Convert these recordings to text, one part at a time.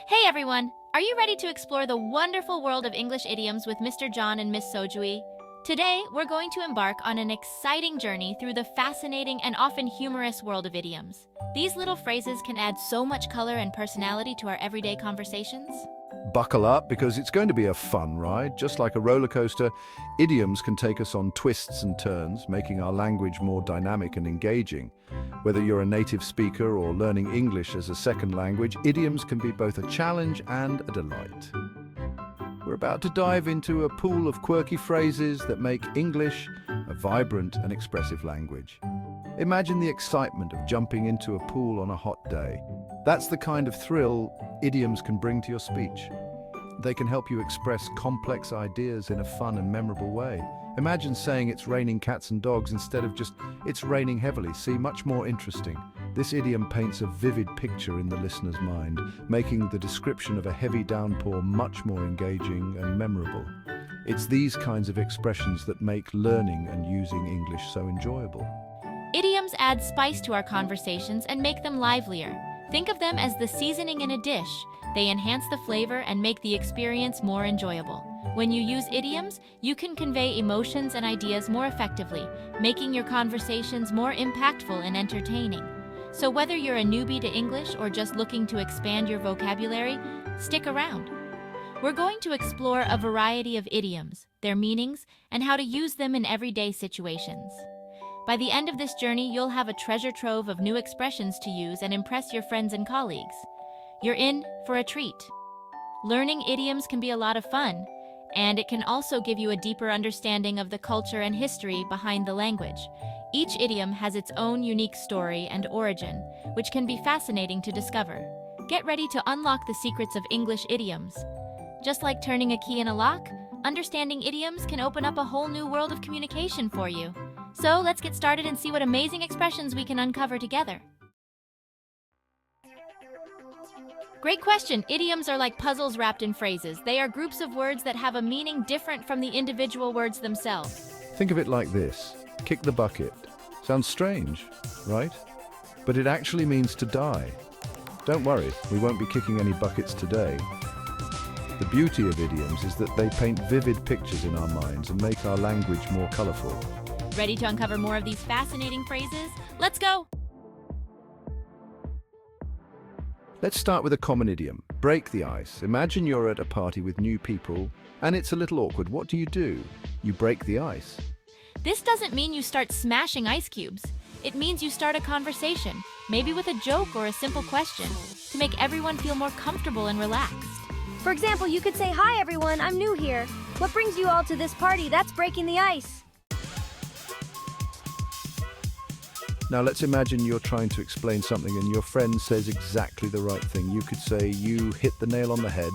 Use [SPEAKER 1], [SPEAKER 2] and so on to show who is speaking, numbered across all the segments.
[SPEAKER 1] Hey everyone! Are you ready to explore the wonderful world of English idioms with Mr. John and Miss Sojui? Today, we're going to embark on an exciting journey through the fascinating and often humorous world of idioms. These little phrases can add so much color and personality to our everyday conversations.
[SPEAKER 2] Buckle up because it's going to be a fun ride. Just like a roller coaster, idioms can take us on twists and turns, making our language more dynamic and engaging. Whether you're a native speaker or learning English as a second language, idioms can be both a challenge and a delight. We're about to dive into a pool of quirky phrases that make English a vibrant and expressive language. Imagine the excitement of jumping into a pool on a hot day. That's the kind of thrill idioms can bring to your speech. They can help you express complex ideas in a fun and memorable way. Imagine saying it's raining cats and dogs instead of just it's raining heavily. See, much more interesting. This idiom paints a vivid picture in the listener's mind, making the description of a heavy downpour much more engaging and memorable. It's these kinds of expressions that make learning and using English so enjoyable.
[SPEAKER 1] Idioms add spice to our conversations and make them livelier. Think of them as the seasoning in a dish. They enhance the flavor and make the experience more enjoyable. When you use idioms, you can convey emotions and ideas more effectively, making your conversations more impactful and entertaining. So whether you're a newbie to English or just looking to expand your vocabulary, stick around. We're going to explore a variety of idioms, their meanings, and how to use them in everyday situations. By the end of this journey, you'll have a treasure trove of new expressions to use and impress your friends and colleagues. You're in for a treat. Learning idioms can be a lot of fun, and it can also give you a deeper understanding of the culture and history behind the language. Each idiom has its own unique story and origin, which can be fascinating to discover. Get ready to unlock the secrets of English idioms. Just like turning a key in a lock, understanding idioms can open up a whole new world of communication for you. So let's get started and see what amazing expressions we can uncover together. Great question. Idioms are like puzzles wrapped in phrases. They are groups of words that have a meaning different from the individual words themselves.
[SPEAKER 2] Think of it like this. Kick the bucket. Sounds strange, right? But it actually means to die. Don't worry, we won't be kicking any buckets today. The beauty of idioms is that they paint vivid pictures in our minds and make our language more colorful.
[SPEAKER 1] Ready to uncover more of these fascinating phrases? Let's go!
[SPEAKER 2] Let's start with a common idiom. Break the ice. Imagine you're at a party with new people and it's a little awkward. What do? You break the ice.
[SPEAKER 1] This doesn't mean you start smashing ice cubes. It means you start a conversation, maybe with a joke or a simple question, to make everyone feel more comfortable and relaxed.
[SPEAKER 3] For example, you could say, "Hi everyone, I'm new here. What brings you all to this party? That's breaking the ice."
[SPEAKER 2] Now let's imagine you're trying to explain something and your friend says exactly the right thing. You could say, "You hit the nail on the head."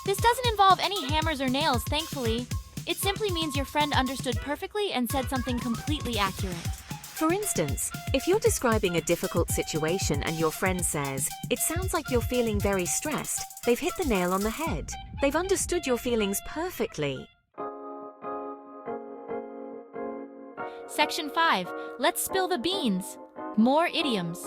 [SPEAKER 1] This doesn't involve any hammers or nails, thankfully. It simply means your friend understood perfectly and said something completely accurate.
[SPEAKER 4] For instance, if you're describing a difficult situation and your friend says, "It sounds like you're feeling very stressed," they've hit the nail on the head. They've understood your feelings perfectly.
[SPEAKER 1] Section 5. Let's spill the beans. More idioms.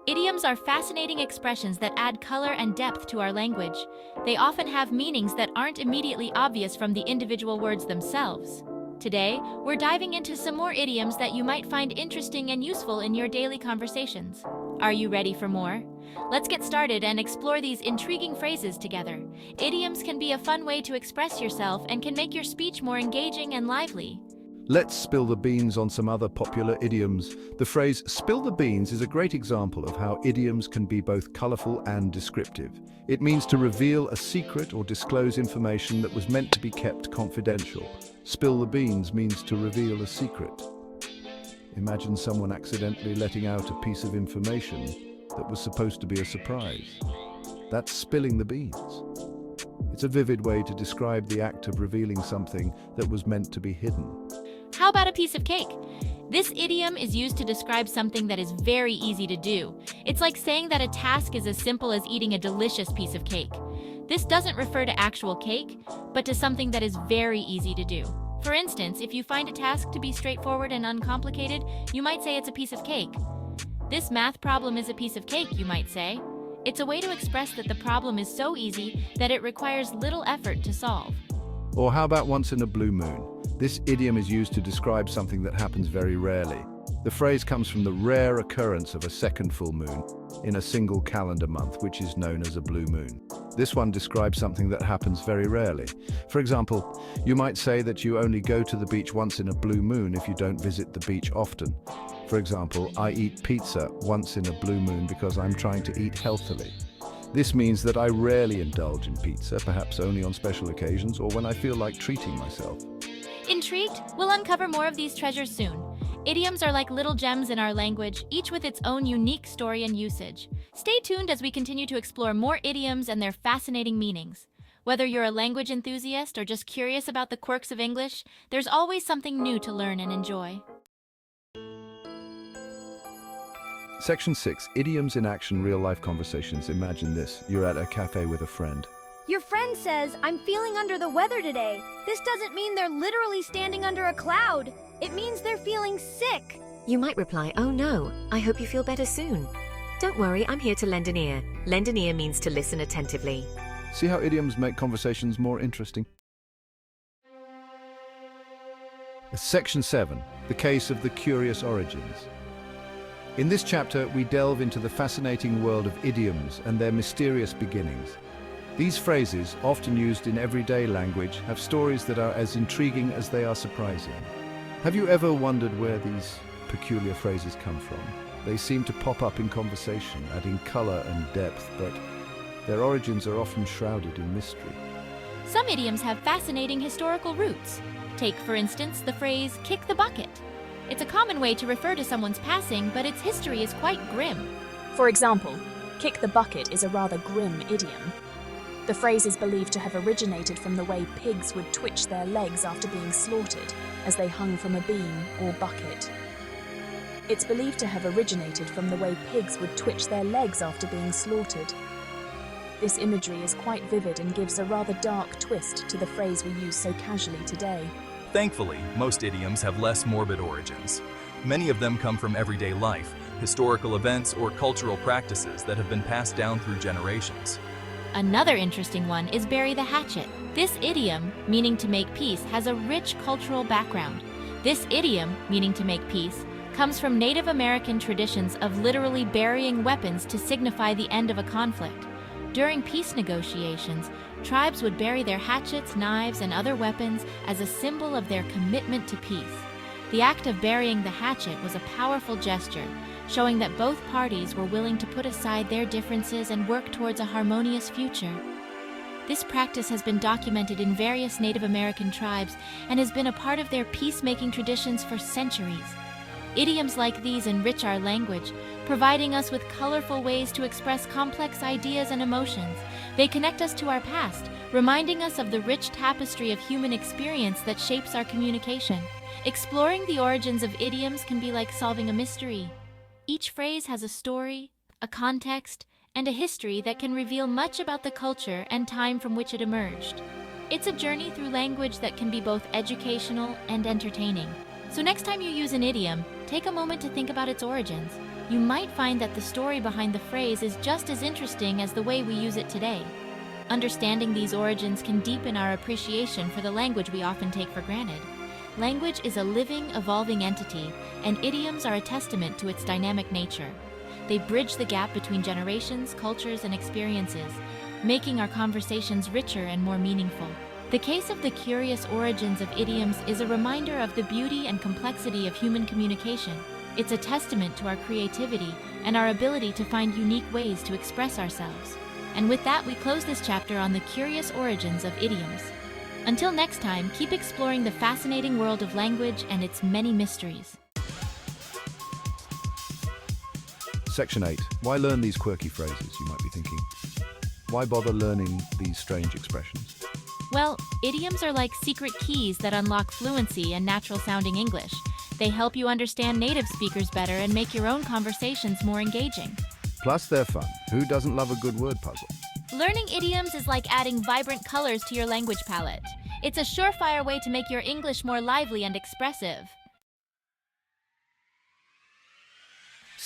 [SPEAKER 1] Idioms are fascinating expressions that add color and depth to our language. They often have meanings that aren't immediately obvious from the individual words themselves. Today, we're diving into some more idioms that you might find interesting and useful in your daily conversations. Are you ready for more? Let's get started and explore these intriguing phrases together. Idioms can be a fun way to express yourself and can make your speech more engaging and lively.
[SPEAKER 2] Let's spill the beans on some other popular idioms. The phrase "spill the beans" is a great example of how idioms can be both colorful and descriptive. It means to reveal a secret or disclose information that was meant to be kept confidential. Spill the beans means to reveal a secret. Imagine someone accidentally letting out a piece of information that was supposed to be a surprise. That's spilling the beans. It's a vivid way to describe the act of revealing something that was meant to be hidden.
[SPEAKER 1] How about a piece of cake? This idiom is used to describe something that is very easy to do. It's like saying that a task is as simple as eating a delicious piece of cake. This doesn't refer to actual cake, but to something that is very easy to do. For instance, if you find a task to be straightforward and uncomplicated, you might say it's a piece of cake. This math problem is a piece of cake, you might say. It's a way to express that the problem is so easy that it requires little effort to solve.
[SPEAKER 2] Or how about once in a blue moon? This idiom is used to describe something that happens very rarely. The phrase comes from the rare occurrence of a second full moon in a single calendar month, which is known as a blue moon. This one describes something that happens very rarely. For example, you might say that you only go to the beach once in a blue moon if you don't visit the beach often. For example, I eat pizza once in a blue moon because I'm trying to eat healthily. This means that I rarely indulge in pizza, perhaps only on special occasions or when I feel like treating myself.
[SPEAKER 1] Intrigued? We'll uncover more of these treasures soon. Idioms are like little gems in our language, each with its own unique story and usage. Stay tuned as we continue to explore more idioms and their fascinating meanings. Whether you're a language enthusiast or just curious about the quirks of English, there's always something new to learn and enjoy.
[SPEAKER 2] Section 6. Idioms in action, real-life conversations. Imagine this. You're at a cafe with a friend.
[SPEAKER 3] Your friend says, "I'm feeling under the weather today." This doesn't mean they're literally standing under a cloud. It means they're feeling sick.
[SPEAKER 4] You might reply, "Oh no, I hope you feel better soon." Don't worry, I'm here to lend an ear. Lend an ear means to listen attentively.
[SPEAKER 2] See how idioms make conversations more interesting? Section 7. The case of the curious origins. In this chapter, we delve into the fascinating world of idioms and their mysterious beginnings. These phrases, often used in everyday language, have stories that are as intriguing as they are surprising. Have you ever wondered where these peculiar phrases come from? They seem to pop up in conversation, adding color and depth, but their origins are often shrouded in mystery.
[SPEAKER 1] Some idioms have fascinating historical roots. Take, for instance, the phrase, "kick the bucket." It's a common way to refer to someone's passing, but its history is quite grim.
[SPEAKER 5] For example, kick the bucket is a rather grim idiom. The phrase is believed to have originated from the way pigs would twitch their legs after being slaughtered, as they hung from a beam or bucket. It's believed to have originated from the way pigs would twitch their legs after being slaughtered. This imagery is quite vivid and gives a rather dark twist to the phrase we use so casually today.
[SPEAKER 6] Thankfully, most idioms have less morbid origins. Many of them come from everyday life, historical events, or cultural practices that have been passed down through generations.
[SPEAKER 1] Another interesting one is bury the hatchet. This idiom, meaning to make peace, has a rich cultural background. This idiom, meaning to make peace, comes from Native American traditions of literally burying weapons to signify the end of a conflict. During peace negotiations, tribes would bury their hatchets, knives, and other weapons as a symbol of their commitment to peace. The act of burying the hatchet was a powerful gesture, showing that both parties were willing to put aside their differences and work towards a harmonious future. This practice has been documented in various Native American tribes and has been a part of their peacemaking traditions for centuries. Idioms like these enrich our language, providing us with colorful ways to express complex ideas and emotions. They connect us to our past, reminding us of the rich tapestry of human experience that shapes our communication. Exploring the origins of idioms can be like solving a mystery. Each phrase has a story, a context, and a history that can reveal much about the culture and time from which it emerged. It's a journey through language that can be both educational and entertaining. So next time you use an idiom, take a moment to think about its origins. You might find that the story behind the phrase is just as interesting as the way we use it today. Understanding these origins can deepen our appreciation for the language we often take for granted. Language is a living, evolving entity, and idioms are a testament to its dynamic nature. They bridge the gap between generations, cultures, and experiences, making our conversations richer and more meaningful. The case of the curious origins of idioms is a reminder of the beauty and complexity of human communication. It's a testament to our creativity and our ability to find unique ways to express ourselves. And with that, we close this chapter on the curious origins of idioms. Until next time, keep exploring the fascinating world of language and its many mysteries.
[SPEAKER 2] Section 8. Why learn these quirky phrases, you might be thinking. Why bother learning these strange expressions?
[SPEAKER 1] Well, idioms are like secret keys that unlock fluency and natural-sounding English. They help you understand native speakers better and make your own conversations more engaging.
[SPEAKER 2] Plus, they're fun. Who doesn't love a good word puzzle?
[SPEAKER 1] Learning idioms is like adding vibrant colors to your language palette. It's a surefire way to make your English more lively and expressive.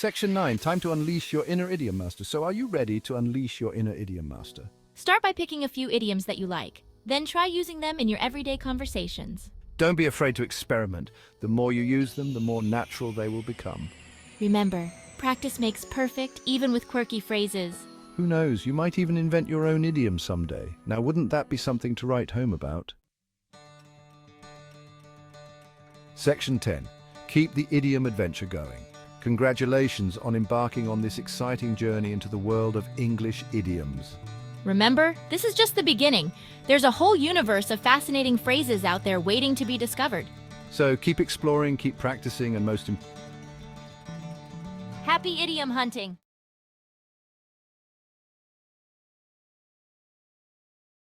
[SPEAKER 2] Section 9, time to unleash your inner idiom master. So are you ready to unleash your inner idiom master?
[SPEAKER 1] Start by picking a few idioms that you like. Then try using them in your everyday conversations.
[SPEAKER 2] Don't be afraid to experiment. The more you use them, the more natural they will become.
[SPEAKER 1] Remember, practice makes perfect, even with quirky phrases.
[SPEAKER 2] Who knows, you might even invent your own idiom someday. Now, wouldn't that be something to write home about? Section 10. Keep the idiom adventure going. Congratulations on embarking on this exciting journey into the world of English idioms.
[SPEAKER 1] Remember, this is just the beginning. There's a whole universe of fascinating phrases out there waiting to be discovered.
[SPEAKER 2] So keep exploring, keep practicing, and
[SPEAKER 1] Happy idiom hunting!